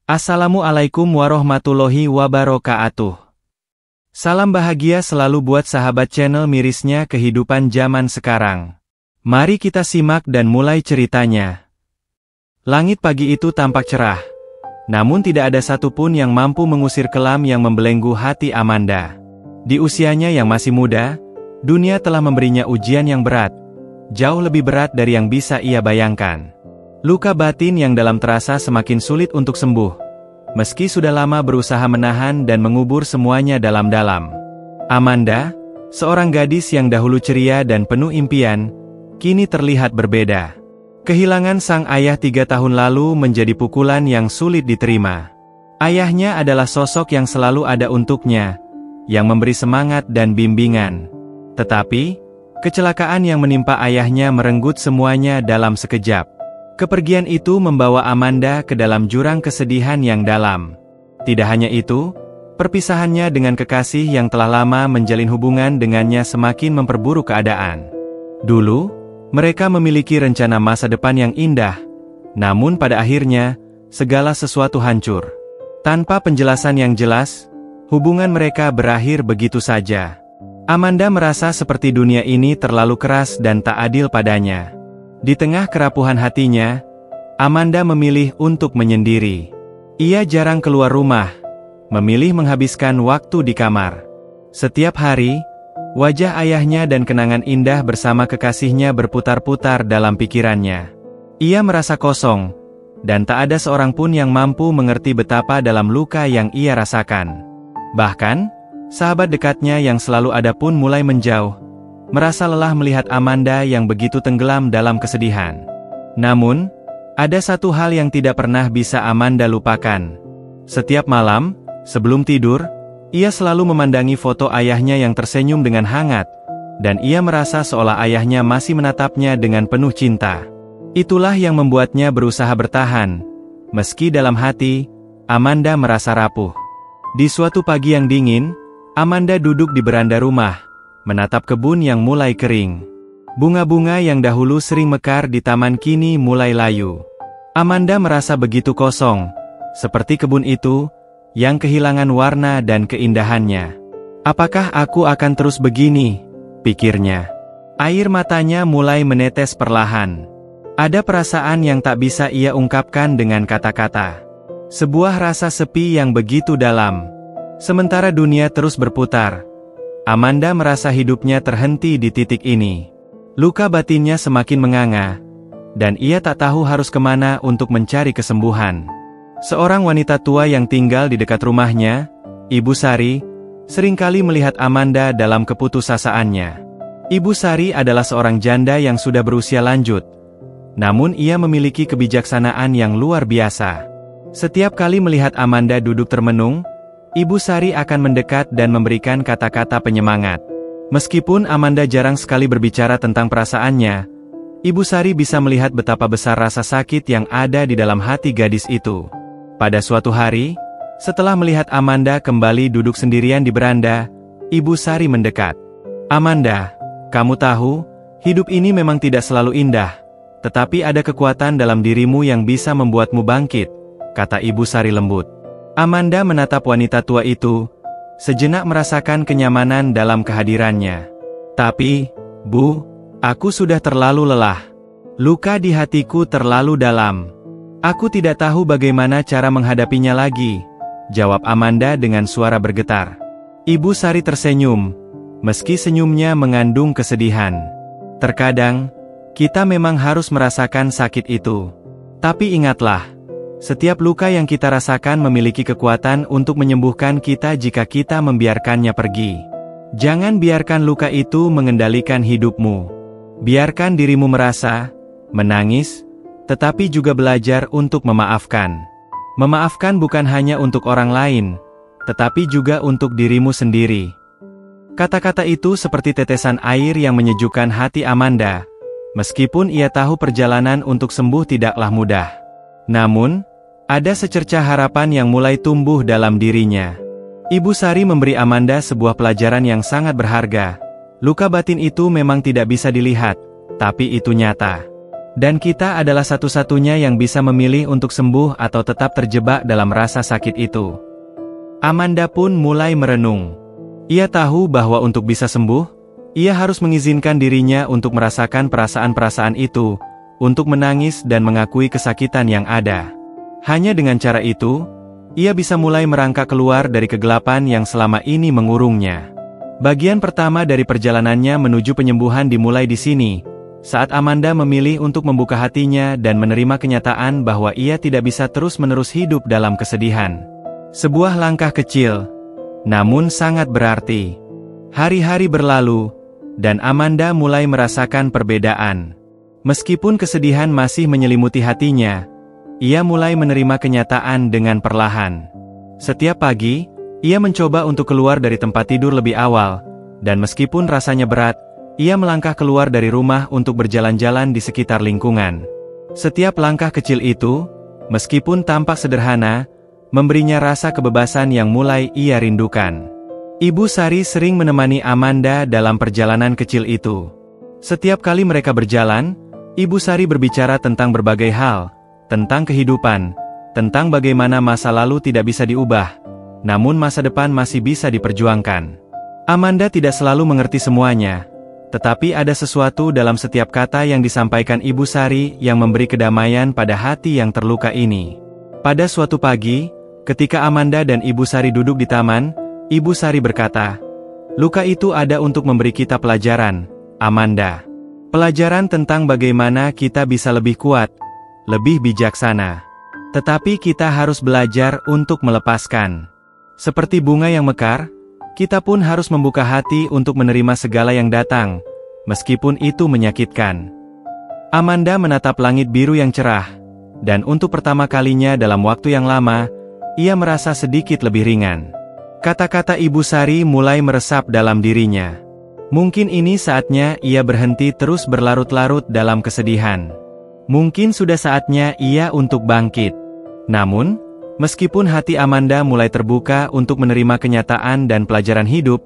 Assalamualaikum warahmatullahi wabarakatuh. Salam bahagia selalu buat sahabat channel mirisnya kehidupan zaman sekarang. Mari kita simak dan mulai ceritanya. Langit pagi itu tampak cerah. Namun tidak ada satupun yang mampu mengusir kelam yang membelenggu hati Amanda. Di usianya yang masih muda, dunia telah memberinya ujian yang berat. Jauh lebih berat dari yang bisa ia bayangkan. Luka batin yang dalam terasa semakin sulit untuk sembuh. Meski sudah lama berusaha menahan dan mengubur semuanya dalam-dalam. Amanda, seorang gadis yang dahulu ceria dan penuh impian, kini terlihat berbeda. Kehilangan sang ayah 3 tahun lalu menjadi pukulan yang sulit diterima. Ayahnya adalah sosok yang selalu ada untuknya, yang memberi semangat dan bimbingan. Tetapi, kecelakaan yang menimpa ayahnya merenggut semuanya dalam sekejap. Kepergian itu membawa Amanda ke dalam jurang kesedihan yang dalam. Tidak hanya itu, perpisahannya dengan kekasih yang telah lama menjalin hubungan dengannya semakin memperburuk keadaan. Dulu, mereka memiliki rencana masa depan yang indah. Namun pada akhirnya, segala sesuatu hancur. Tanpa penjelasan yang jelas, hubungan mereka berakhir begitu saja. Amanda merasa seperti dunia ini terlalu keras dan tak adil padanya. Di tengah kerapuhan hatinya, Amanda memilih untuk menyendiri. Ia jarang keluar rumah, memilih menghabiskan waktu di kamar. Setiap hari, wajah ayahnya dan kenangan indah bersama kekasihnya berputar-putar dalam pikirannya. Ia merasa kosong, dan tak ada seorang pun yang mampu mengerti betapa dalam luka yang ia rasakan. Bahkan, sahabat dekatnya yang selalu ada pun mulai menjauh. Merasa lelah melihat Amanda yang begitu tenggelam dalam kesedihan. Namun, ada satu hal yang tidak pernah bisa Amanda lupakan. Setiap malam, sebelum tidur, ia selalu memandangi foto ayahnya yang tersenyum dengan hangat, dan ia merasa seolah ayahnya masih menatapnya dengan penuh cinta. Itulah yang membuatnya berusaha bertahan. Meski dalam hati, Amanda merasa rapuh. Di suatu pagi yang dingin, Amanda duduk di beranda rumah, menatap kebun yang mulai kering. Bunga-bunga yang dahulu sering mekar di taman kini mulai layu. Amanda merasa begitu kosong, seperti kebun itu, yang kehilangan warna dan keindahannya. Apakah aku akan terus begini? Pikirnya. Air matanya mulai menetes perlahan. Ada perasaan yang tak bisa ia ungkapkan dengan kata-kata. Sebuah rasa sepi yang begitu dalam. Sementara dunia terus berputar, Amanda merasa hidupnya terhenti di titik ini. Luka batinnya semakin menganga, dan ia tak tahu harus kemana untuk mencari kesembuhan. Seorang wanita tua yang tinggal di dekat rumahnya, Ibu Sari, seringkali melihat Amanda dalam keputusasaannya. Ibu Sari adalah seorang janda yang sudah berusia lanjut, namun ia memiliki kebijaksanaan yang luar biasa. Setiap kali melihat Amanda duduk termenung, Ibu Sari akan mendekat dan memberikan kata-kata penyemangat. Meskipun Amanda jarang sekali berbicara tentang perasaannya, Ibu Sari bisa melihat betapa besar rasa sakit yang ada di dalam hati gadis itu. Pada suatu hari, setelah melihat Amanda kembali duduk sendirian di beranda, Ibu Sari mendekat. "Amanda, kamu tahu, hidup ini memang tidak selalu indah, tetapi ada kekuatan dalam dirimu yang bisa membuatmu bangkit," kata Ibu Sari lembut. Amanda menatap wanita tua itu, sejenak merasakan kenyamanan dalam kehadirannya. "Tapi, Bu, aku sudah terlalu lelah. Luka di hatiku terlalu dalam. Aku tidak tahu bagaimana cara menghadapinya lagi," jawab Amanda dengan suara bergetar. Ibu Sari tersenyum, meski senyumnya mengandung kesedihan. "Terkadang, kita memang harus merasakan sakit itu. Tapi ingatlah, setiap luka yang kita rasakan memiliki kekuatan untuk menyembuhkan kita jika kita membiarkannya pergi. Jangan biarkan luka itu mengendalikan hidupmu. Biarkan dirimu merasa, menangis, tetapi juga belajar untuk memaafkan. Memaafkan bukan hanya untuk orang lain, tetapi juga untuk dirimu sendiri." Kata-kata itu seperti tetesan air yang menyejukkan hati Amanda, meskipun ia tahu perjalanan untuk sembuh tidaklah mudah. Namun, ada secercah harapan yang mulai tumbuh dalam dirinya. Ibu Sari memberi Amanda sebuah pelajaran yang sangat berharga. Luka batin itu memang tidak bisa dilihat, tapi itu nyata. Dan kita adalah satu-satunya yang bisa memilih untuk sembuh atau tetap terjebak dalam rasa sakit itu. Amanda pun mulai merenung. Ia tahu bahwa untuk bisa sembuh, ia harus mengizinkan dirinya untuk merasakan perasaan-perasaan itu, untuk menangis dan mengakui kesakitan yang ada. Hanya dengan cara itu, ia bisa mulai merangkak keluar dari kegelapan yang selama ini mengurungnya. Bagian pertama dari perjalanannya menuju penyembuhan dimulai di sini, saat Amanda memilih untuk membuka hatinya dan menerima kenyataan bahwa ia tidak bisa terus-menerus hidup dalam kesedihan. Sebuah langkah kecil, namun sangat berarti. Hari-hari berlalu, dan Amanda mulai merasakan perbedaan. Meskipun kesedihan masih menyelimuti hatinya, ia mulai menerima kenyataan dengan perlahan. Setiap pagi, ia mencoba untuk keluar dari tempat tidur lebih awal, dan meskipun rasanya berat, ia melangkah keluar dari rumah untuk berjalan-jalan di sekitar lingkungan. Setiap langkah kecil itu, meskipun tampak sederhana, memberinya rasa kebebasan yang mulai ia rindukan. Ibu Sari sering menemani Amanda dalam perjalanan kecil itu. Setiap kali mereka berjalan, Ibu Sari berbicara tentang berbagai hal, tentang kehidupan, tentang bagaimana masa lalu tidak bisa diubah, namun masa depan masih bisa diperjuangkan. Amanda tidak selalu mengerti semuanya, tetapi ada sesuatu dalam setiap kata yang disampaikan Ibu Sari yang memberi kedamaian pada hati yang terluka ini. Pada suatu pagi, ketika Amanda dan Ibu Sari duduk di taman, Ibu Sari berkata, "Luka itu ada untuk memberi kita pelajaran, Amanda. Pelajaran tentang bagaimana kita bisa lebih kuat, lebih bijaksana. Tetapi kita harus belajar untuk melepaskan. Seperti bunga yang mekar, kita pun harus membuka hati untuk menerima segala yang datang, meskipun itu menyakitkan." Amanda menatap langit biru yang cerah, dan untuk pertama kalinya dalam waktu yang lama, ia merasa sedikit lebih ringan. Kata-kata Ibu Sari mulai meresap dalam dirinya. Mungkin ini saatnya ia berhenti terus berlarut-larut dalam kesedihan. Mungkin sudah saatnya ia untuk bangkit. Namun, meskipun hati Amanda mulai terbuka untuk menerima kenyataan dan pelajaran hidup,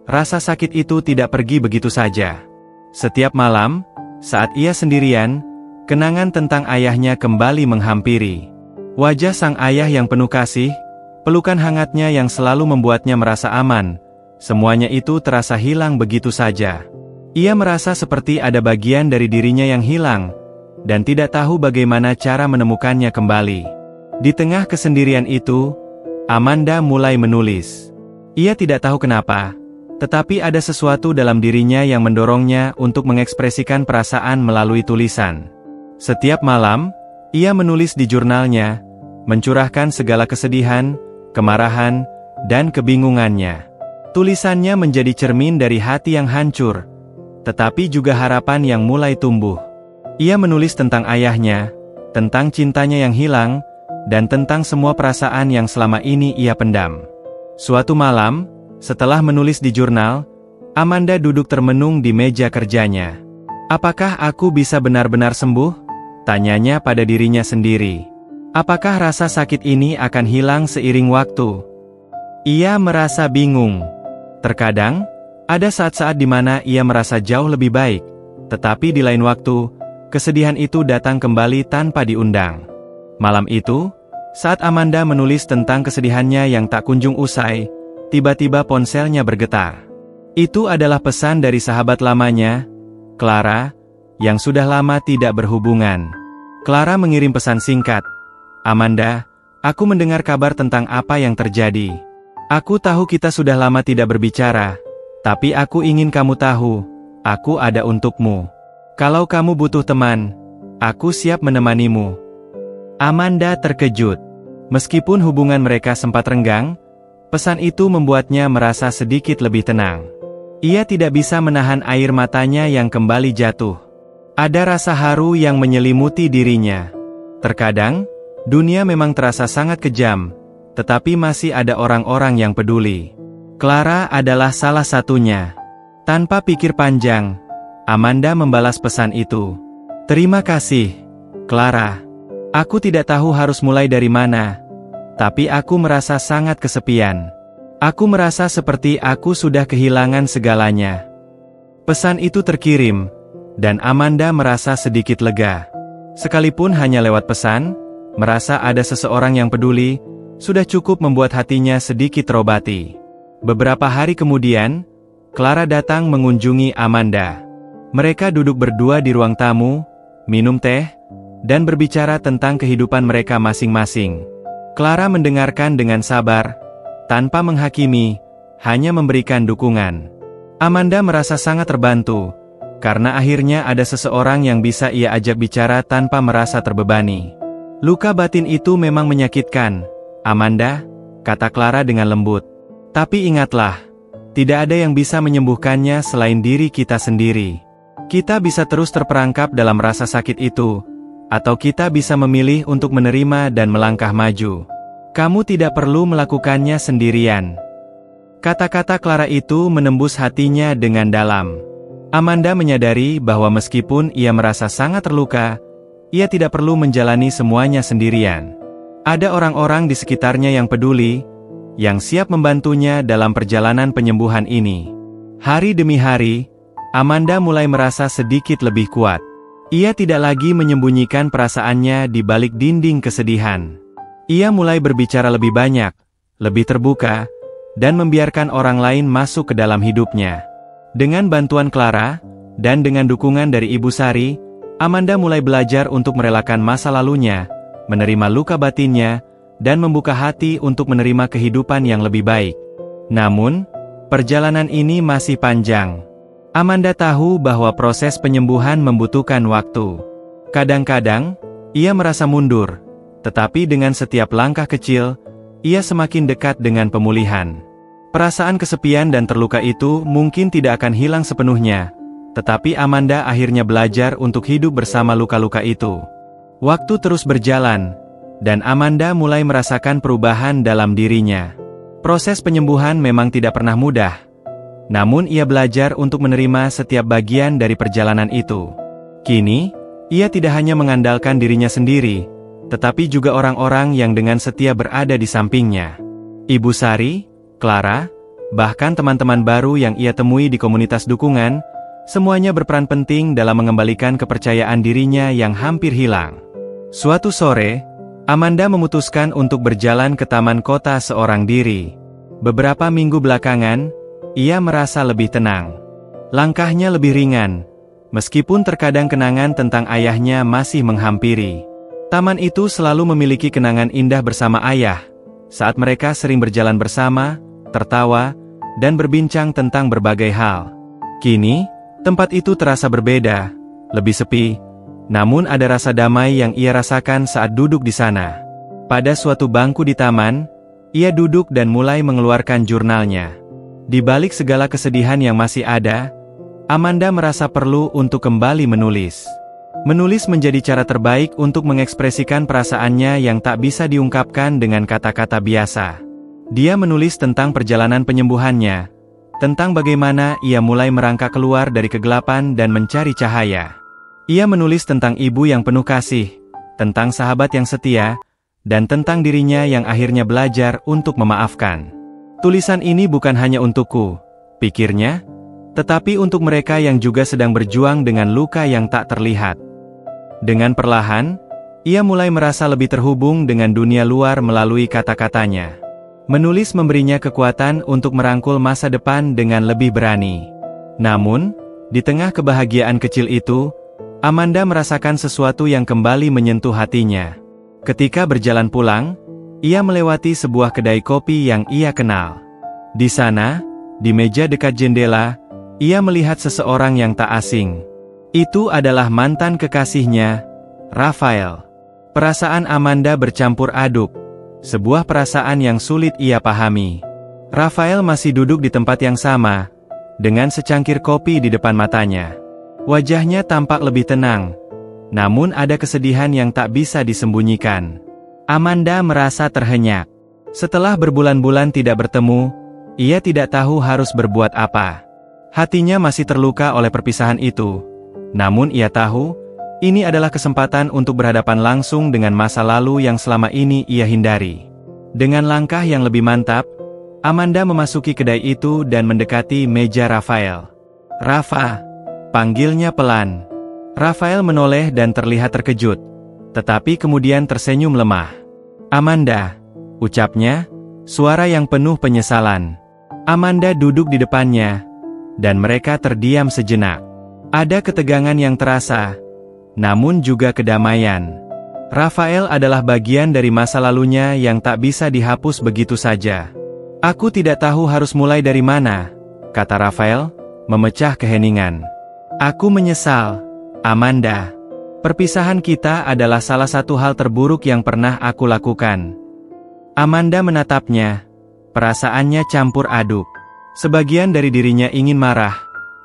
rasa sakit itu tidak pergi begitu saja. Setiap malam, saat ia sendirian, kenangan tentang ayahnya kembali menghampiri. Wajah sang ayah yang penuh kasih, pelukan hangatnya yang selalu membuatnya merasa aman, semuanya itu terasa hilang begitu saja. Ia merasa seperti ada bagian dari dirinya yang hilang, dan tidak tahu bagaimana cara menemukannya kembali. Di tengah kesendirian itu, Amanda mulai menulis. Ia tidak tahu kenapa, tetapi ada sesuatu dalam dirinya yang mendorongnya untuk mengekspresikan perasaan melalui tulisan. Setiap malam, ia menulis di jurnalnya, mencurahkan segala kesedihan, kemarahan, dan kebingungannya. Tulisannya menjadi cermin dari hati yang hancur, tetapi juga harapan yang mulai tumbuh. Ia menulis tentang ayahnya, tentang cintanya yang hilang, dan tentang semua perasaan yang selama ini ia pendam. Suatu malam, setelah menulis di jurnal, Amanda duduk termenung di meja kerjanya. "Apakah aku bisa benar-benar sembuh?" tanyanya pada dirinya sendiri. "Apakah rasa sakit ini akan hilang seiring waktu?" Ia merasa bingung. Terkadang, ada saat-saat di mana ia merasa jauh lebih baik, tetapi di lain waktu, kesedihan itu datang kembali tanpa diundang. Malam itu, saat Amanda menulis tentang kesedihannya yang tak kunjung usai, tiba-tiba ponselnya bergetar. Itu adalah pesan dari sahabat lamanya, Clara, yang sudah lama tidak berhubungan. Clara mengirim pesan singkat, "Amanda, aku mendengar kabar tentang apa yang terjadi. Aku tahu kita sudah lama tidak berbicara, tapi aku ingin kamu tahu, aku ada untukmu. Kalau kamu butuh teman, aku siap menemanimu." Amanda terkejut. Meskipun hubungan mereka sempat renggang, pesan itu membuatnya merasa sedikit lebih tenang. Ia tidak bisa menahan air matanya yang kembali jatuh. Ada rasa haru yang menyelimuti dirinya. Terkadang, dunia memang terasa sangat kejam, tetapi masih ada orang-orang yang peduli. Clara adalah salah satunya. Tanpa pikir panjang, Amanda membalas pesan itu. "Terima kasih, Clara. Aku tidak tahu harus mulai dari mana, tapi aku merasa sangat kesepian. Aku merasa seperti aku sudah kehilangan segalanya." Pesan itu terkirim, dan Amanda merasa sedikit lega. Sekalipun hanya lewat pesan, merasa ada seseorang yang peduli, sudah cukup membuat hatinya sedikit terobati. Beberapa hari kemudian, Clara datang mengunjungi Amanda. Mereka duduk berdua di ruang tamu, minum teh, dan berbicara tentang kehidupan mereka masing-masing. Clara mendengarkan dengan sabar, tanpa menghakimi, hanya memberikan dukungan. Amanda merasa sangat terbantu, karena akhirnya ada seseorang yang bisa ia ajak bicara tanpa merasa terbebani. Luka batin itu memang menyakitkan, Amanda, kata Clara dengan lembut. Tapi ingatlah, tidak ada yang bisa menyembuhkannya selain diri kita sendiri. Kita bisa terus terperangkap dalam rasa sakit itu, atau kita bisa memilih untuk menerima dan melangkah maju. Kamu tidak perlu melakukannya sendirian. Kata-kata Clara itu menembus hatinya dengan dalam. Amanda menyadari bahwa meskipun ia merasa sangat terluka, ia tidak perlu menjalani semuanya sendirian. Ada orang-orang di sekitarnya yang peduli, yang siap membantunya dalam perjalanan penyembuhan ini. Hari demi hari, Amanda mulai merasa sedikit lebih kuat. Ia tidak lagi menyembunyikan perasaannya di balik dinding kesedihan. Ia mulai berbicara lebih banyak, lebih terbuka, dan membiarkan orang lain masuk ke dalam hidupnya. Dengan bantuan Clara, dan dengan dukungan dari Ibu Sari, Amanda mulai belajar untuk merelakan masa lalunya, menerima luka batinnya, dan membuka hati untuk menerima kehidupan yang lebih baik. Namun, perjalanan ini masih panjang. Amanda tahu bahwa proses penyembuhan membutuhkan waktu. Kadang-kadang, ia merasa mundur, tetapi dengan setiap langkah kecil, ia semakin dekat dengan pemulihan. Perasaan kesepian dan terluka itu mungkin tidak akan hilang sepenuhnya, tetapi Amanda akhirnya belajar untuk hidup bersama luka-luka itu. Waktu terus berjalan, dan Amanda mulai merasakan perubahan dalam dirinya. Proses penyembuhan memang tidak pernah mudah, namun ia belajar untuk menerima setiap bagian dari perjalanan itu. Kini, ia tidak hanya mengandalkan dirinya sendiri, tetapi juga orang-orang yang dengan setia berada di sampingnya. Ibu Sari, Clara, bahkan teman-teman baru yang ia temui di komunitas dukungan, semuanya berperan penting dalam mengembalikan kepercayaan dirinya yang hampir hilang. Suatu sore, Amanda memutuskan untuk berjalan ke taman kota seorang diri. Beberapa minggu belakangan, ia merasa lebih tenang. Langkahnya lebih ringan, meskipun terkadang kenangan tentang ayahnya masih menghampiri. Taman itu selalu memiliki kenangan indah bersama ayah, saat mereka sering berjalan bersama, tertawa, dan berbincang tentang berbagai hal. Kini, tempat itu terasa berbeda, lebih sepi, namun ada rasa damai yang ia rasakan saat duduk di sana. Pada suatu bangku di taman, ia duduk dan mulai mengeluarkan jurnalnya. Di balik segala kesedihan yang masih ada, Amanda merasa perlu untuk kembali menulis. Menulis menjadi cara terbaik untuk mengekspresikan perasaannya yang tak bisa diungkapkan dengan kata-kata biasa. Dia menulis tentang perjalanan penyembuhannya, tentang bagaimana ia mulai merangkak keluar dari kegelapan dan mencari cahaya. Ia menulis tentang ibu yang penuh kasih, tentang sahabat yang setia, dan tentang dirinya yang akhirnya belajar untuk memaafkan. Tulisan ini bukan hanya untukku, pikirnya, tetapi untuk mereka yang juga sedang berjuang dengan luka yang tak terlihat. Dengan perlahan, ia mulai merasa lebih terhubung dengan dunia luar melalui kata-katanya. Menulis memberinya kekuatan untuk merangkul masa depan dengan lebih berani. Namun, di tengah kebahagiaan kecil itu, Amanda merasakan sesuatu yang kembali menyentuh hatinya. Ketika berjalan pulang, ia melewati sebuah kedai kopi yang ia kenal. Di sana, di meja dekat jendela, ia melihat seseorang yang tak asing. Itu adalah mantan kekasihnya, Rafael. Perasaan Amanda bercampur aduk, sebuah perasaan yang sulit ia pahami. Rafael masih duduk di tempat yang sama, dengan secangkir kopi di depan matanya. Wajahnya tampak lebih tenang, namun ada kesedihan yang tak bisa disembunyikan. Amanda merasa terhenyak. Setelah berbulan-bulan tidak bertemu, ia tidak tahu harus berbuat apa. Hatinya masih terluka oleh perpisahan itu, namun ia tahu, ini adalah kesempatan untuk berhadapan langsung dengan masa lalu yang selama ini ia hindari. Dengan langkah yang lebih mantap, Amanda memasuki kedai itu dan mendekati meja Rafael. "Rafa," panggilnya pelan. Rafael menoleh dan terlihat terkejut, tetapi kemudian tersenyum lemah. Amanda, ucapnya, suara yang penuh penyesalan. Amanda duduk di depannya, dan mereka terdiam sejenak. Ada ketegangan yang terasa, namun juga kedamaian. Rafael adalah bagian dari masa lalunya yang tak bisa dihapus begitu saja. Aku tidak tahu harus mulai dari mana, kata Rafael, memecah keheningan. Aku menyesal, Amanda. Perpisahan kita adalah salah satu hal terburuk yang pernah aku lakukan. Amanda menatapnya, perasaannya campur aduk. Sebagian dari dirinya ingin marah,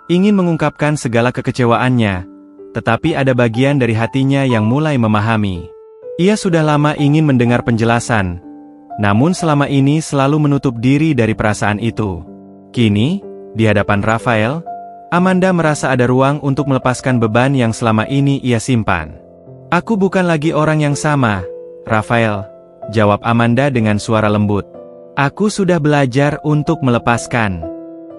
ingin mengungkapkan segala kekecewaannya, tetapi ada bagian dari hatinya yang mulai memahami. Ia sudah lama ingin mendengar penjelasan, namun selama ini selalu menutup diri dari perasaan itu. Kini, di hadapan Rafael, Amanda merasa ada ruang untuk melepaskan beban yang selama ini ia simpan. Aku bukan lagi orang yang sama, Rafael, jawab Amanda dengan suara lembut. Aku sudah belajar untuk melepaskan.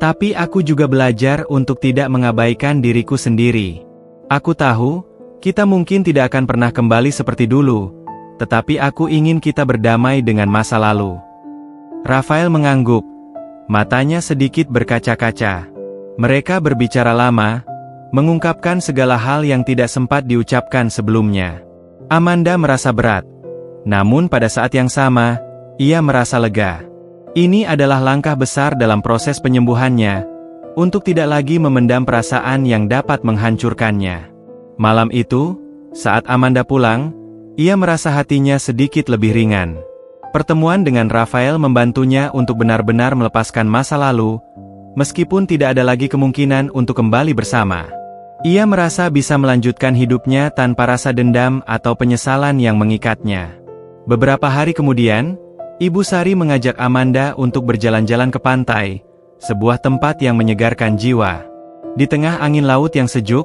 Tapi aku juga belajar untuk tidak mengabaikan diriku sendiri. Aku tahu, kita mungkin tidak akan pernah kembali seperti dulu, tetapi aku ingin kita berdamai dengan masa lalu. Rafael mengangguk, matanya sedikit berkaca-kaca. Mereka berbicara lama, mengungkapkan segala hal yang tidak sempat diucapkan sebelumnya. Amanda merasa berat, namun pada saat yang sama, ia merasa lega. Ini adalah langkah besar dalam proses penyembuhannya, untuk tidak lagi memendam perasaan yang dapat menghancurkannya. Malam itu, saat Amanda pulang, ia merasa hatinya sedikit lebih ringan. Pertemuan dengan Rafael membantunya untuk benar-benar melepaskan masa lalu, meskipun tidak ada lagi kemungkinan untuk kembali bersama. Ia merasa bisa melanjutkan hidupnya tanpa rasa dendam atau penyesalan yang mengikatnya. Beberapa hari kemudian, Ibu Sari mengajak Amanda untuk berjalan-jalan ke pantai, sebuah tempat yang menyegarkan jiwa. Di tengah angin laut yang sejuk,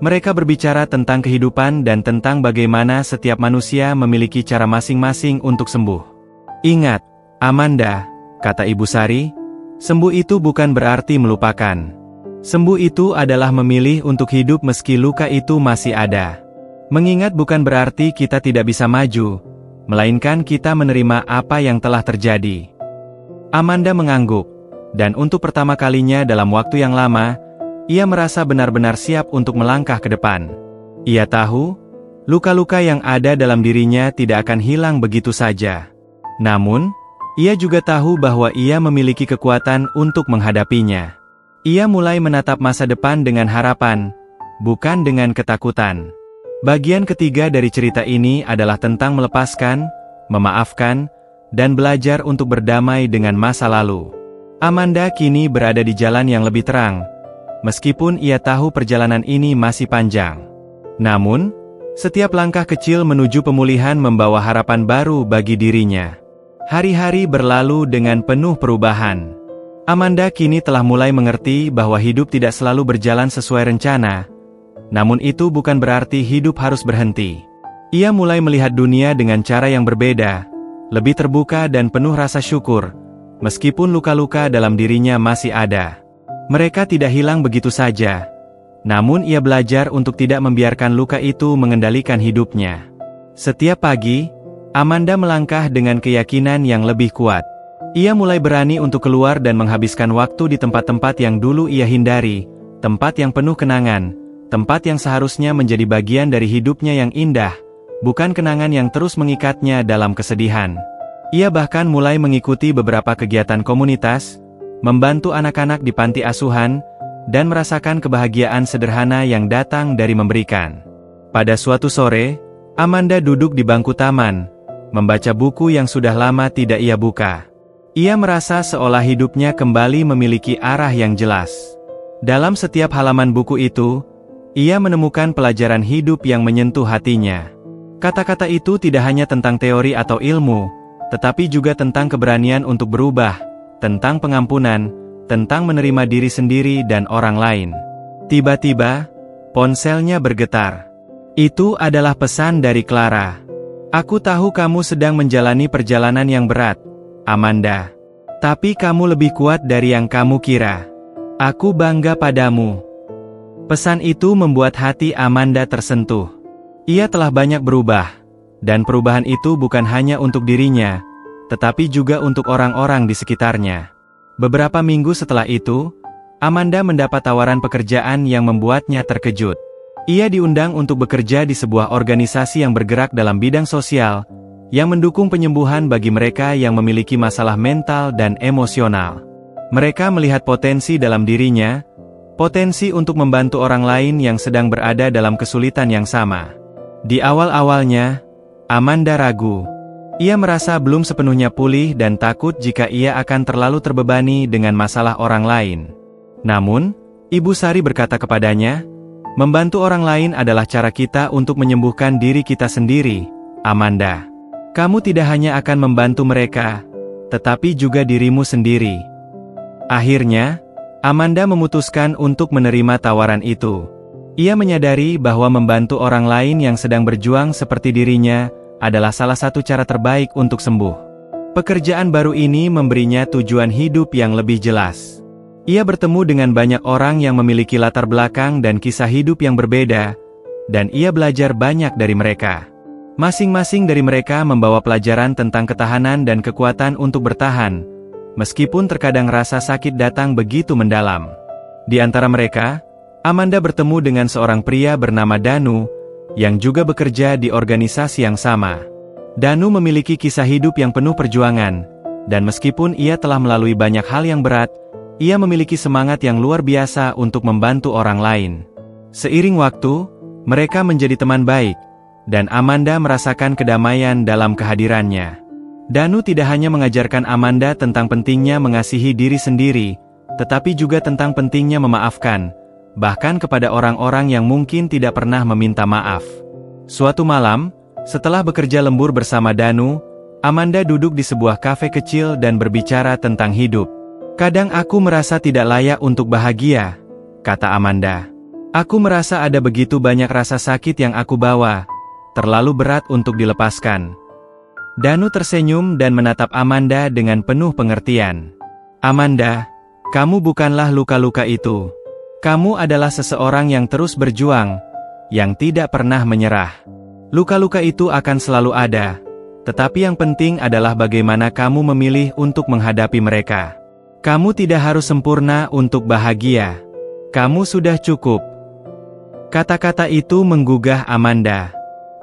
mereka berbicara tentang kehidupan dan tentang bagaimana setiap manusia memiliki cara masing-masing untuk sembuh. Ingat, Amanda, kata Ibu Sari, sembuh itu bukan berarti melupakan. Sembuh itu adalah memilih untuk hidup meski luka itu masih ada. Mengingat bukan berarti kita tidak bisa maju, melainkan kita menerima apa yang telah terjadi. Amanda mengangguk, dan untuk pertama kalinya dalam waktu yang lama, ia merasa benar-benar siap untuk melangkah ke depan. Ia tahu, luka-luka yang ada dalam dirinya tidak akan hilang begitu saja. Namun, ia juga tahu bahwa ia memiliki kekuatan untuk menghadapinya. Ia mulai menatap masa depan dengan harapan, bukan dengan ketakutan. Bagian ketiga dari cerita ini adalah tentang melepaskan, memaafkan, dan belajar untuk berdamai dengan masa lalu. Amanda kini berada di jalan yang lebih terang, meskipun ia tahu perjalanan ini masih panjang. Namun, setiap langkah kecil menuju pemulihan membawa harapan baru bagi dirinya. Hari-hari berlalu dengan penuh perubahan. Amanda kini telah mulai mengerti bahwa hidup tidak selalu berjalan sesuai rencana, namun itu bukan berarti hidup harus berhenti. Ia mulai melihat dunia dengan cara yang berbeda, lebih terbuka dan penuh rasa syukur, meskipun luka-luka dalam dirinya masih ada. Mereka tidak hilang begitu saja, namun ia belajar untuk tidak membiarkan luka itu mengendalikan hidupnya. Setiap pagi, Amanda melangkah dengan keyakinan yang lebih kuat. Ia mulai berani untuk keluar dan menghabiskan waktu di tempat-tempat yang dulu ia hindari, tempat yang penuh kenangan, tempat yang seharusnya menjadi bagian dari hidupnya yang indah, bukan kenangan yang terus mengikatnya dalam kesedihan. Ia bahkan mulai mengikuti beberapa kegiatan komunitas, membantu anak-anak di panti asuhan, dan merasakan kebahagiaan sederhana yang datang dari memberikan. Pada suatu sore, Amanda duduk di bangku taman, membaca buku yang sudah lama tidak ia buka. Ia merasa seolah hidupnya kembali memiliki arah yang jelas. Dalam setiap halaman buku itu, ia menemukan pelajaran hidup yang menyentuh hatinya. Kata-kata itu tidak hanya tentang teori atau ilmu, tetapi juga tentang keberanian untuk berubah, tentang pengampunan, tentang menerima diri sendiri dan orang lain. Tiba-tiba, ponselnya bergetar. Itu adalah pesan dari Clara. Aku tahu kamu sedang menjalani perjalanan yang berat, Amanda. Tapi kamu lebih kuat dari yang kamu kira. Aku bangga padamu. Pesan itu membuat hati Amanda tersentuh. Ia telah banyak berubah, dan perubahan itu bukan hanya untuk dirinya, tetapi juga untuk orang-orang di sekitarnya. Beberapa minggu setelah itu, Amanda mendapat tawaran pekerjaan yang membuatnya terkejut. Ia diundang untuk bekerja di sebuah organisasi yang bergerak dalam bidang sosial, yang mendukung penyembuhan bagi mereka yang memiliki masalah mental dan emosional. Mereka melihat potensi dalam dirinya, potensi untuk membantu orang lain yang sedang berada dalam kesulitan yang sama. Di awal-awalnya, Amanda ragu. Ia merasa belum sepenuhnya pulih dan takut jika ia akan terlalu terbebani dengan masalah orang lain. Namun, Ibu Sari berkata kepadanya, "Membantu orang lain adalah cara kita untuk menyembuhkan diri kita sendiri, Amanda. Kamu tidak hanya akan membantu mereka, tetapi juga dirimu sendiri." Akhirnya, Amanda memutuskan untuk menerima tawaran itu. Ia menyadari bahwa membantu orang lain yang sedang berjuang seperti dirinya adalah salah satu cara terbaik untuk sembuh. Pekerjaan baru ini memberinya tujuan hidup yang lebih jelas. Ia bertemu dengan banyak orang yang memiliki latar belakang dan kisah hidup yang berbeda, dan ia belajar banyak dari mereka. Masing-masing dari mereka membawa pelajaran tentang ketahanan dan kekuatan untuk bertahan, meskipun terkadang rasa sakit datang begitu mendalam. Di antara mereka, Amanda bertemu dengan seorang pria bernama Danu, yang juga bekerja di organisasi yang sama. Danu memiliki kisah hidup yang penuh perjuangan, dan meskipun ia telah melalui banyak hal yang berat, ia memiliki semangat yang luar biasa untuk membantu orang lain. Seiring waktu, mereka menjadi teman baik, dan Amanda merasakan kedamaian dalam kehadirannya. Danu tidak hanya mengajarkan Amanda tentang pentingnya mengasihi diri sendiri, tetapi juga tentang pentingnya memaafkan, bahkan kepada orang-orang yang mungkin tidak pernah meminta maaf. Suatu malam, setelah bekerja lembur bersama Danu, Amanda duduk di sebuah kafe kecil dan berbicara tentang hidup. "Kadang aku merasa tidak layak untuk bahagia," kata Amanda. "Aku merasa ada begitu banyak rasa sakit yang aku bawa, terlalu berat untuk dilepaskan." Danu tersenyum dan menatap Amanda dengan penuh pengertian. "Amanda, kamu bukanlah luka-luka itu. Kamu adalah seseorang yang terus berjuang, yang tidak pernah menyerah. Luka-luka itu akan selalu ada, tetapi yang penting adalah bagaimana kamu memilih untuk menghadapi mereka. Kamu tidak harus sempurna untuk bahagia. Kamu sudah cukup." Kata-kata itu menggugah Amanda.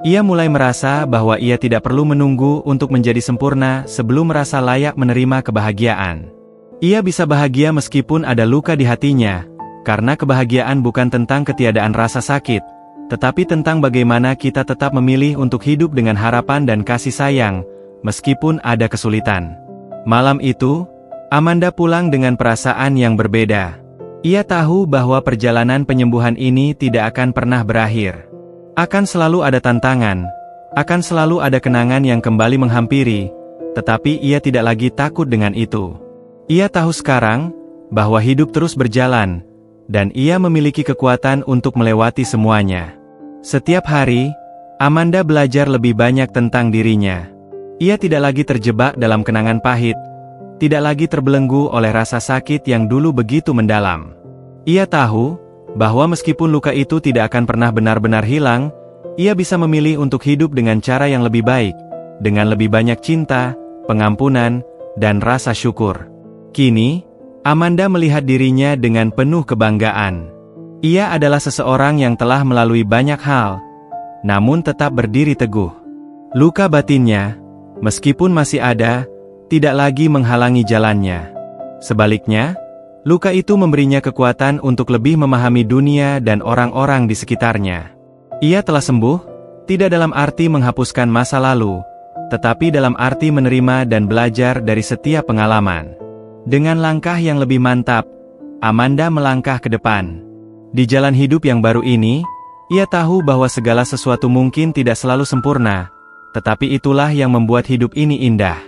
Ia mulai merasa bahwa ia tidak perlu menunggu untuk menjadi sempurna sebelum merasa layak menerima kebahagiaan. Ia bisa bahagia meskipun ada luka di hatinya, karena kebahagiaan bukan tentang ketiadaan rasa sakit, tetapi tentang bagaimana kita tetap memilih untuk hidup dengan harapan dan kasih sayang, meskipun ada kesulitan. Malam itu, Amanda pulang dengan perasaan yang berbeda. Ia tahu bahwa perjalanan penyembuhan ini tidak akan pernah berakhir. Akan selalu ada tantangan, akan selalu ada kenangan yang kembali menghampiri, tetapi ia tidak lagi takut dengan itu. Ia tahu sekarang, bahwa hidup terus berjalan, dan ia memiliki kekuatan untuk melewati semuanya. Setiap hari, Amanda belajar lebih banyak tentang dirinya. Ia tidak lagi terjebak dalam kenangan pahit, tidak lagi terbelenggu oleh rasa sakit yang dulu begitu mendalam. Ia tahu, bahwa meskipun luka itu tidak akan pernah benar-benar hilang, ia bisa memilih untuk hidup dengan cara yang lebih baik, dengan lebih banyak cinta, pengampunan, dan rasa syukur. Kini, Amanda melihat dirinya dengan penuh kebanggaan. Ia adalah seseorang yang telah melalui banyak hal, namun tetap berdiri teguh. Luka batinnya, meskipun masih ada, tidak lagi menghalangi jalannya. Sebaliknya, luka itu memberinya kekuatan untuk lebih memahami dunia dan orang-orang di sekitarnya. Ia telah sembuh, tidak dalam arti menghapuskan masa lalu, tetapi dalam arti menerima dan belajar dari setiap pengalaman. Dengan langkah yang lebih mantap, Amanda melangkah ke depan. Di jalan hidup yang baru ini, ia tahu bahwa segala sesuatu mungkin tidak selalu sempurna, tetapi itulah yang membuat hidup ini indah.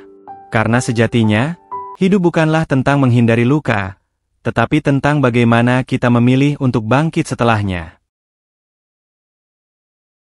Karena sejatinya, hidup bukanlah tentang menghindari luka, tetapi tentang bagaimana kita memilih untuk bangkit setelahnya.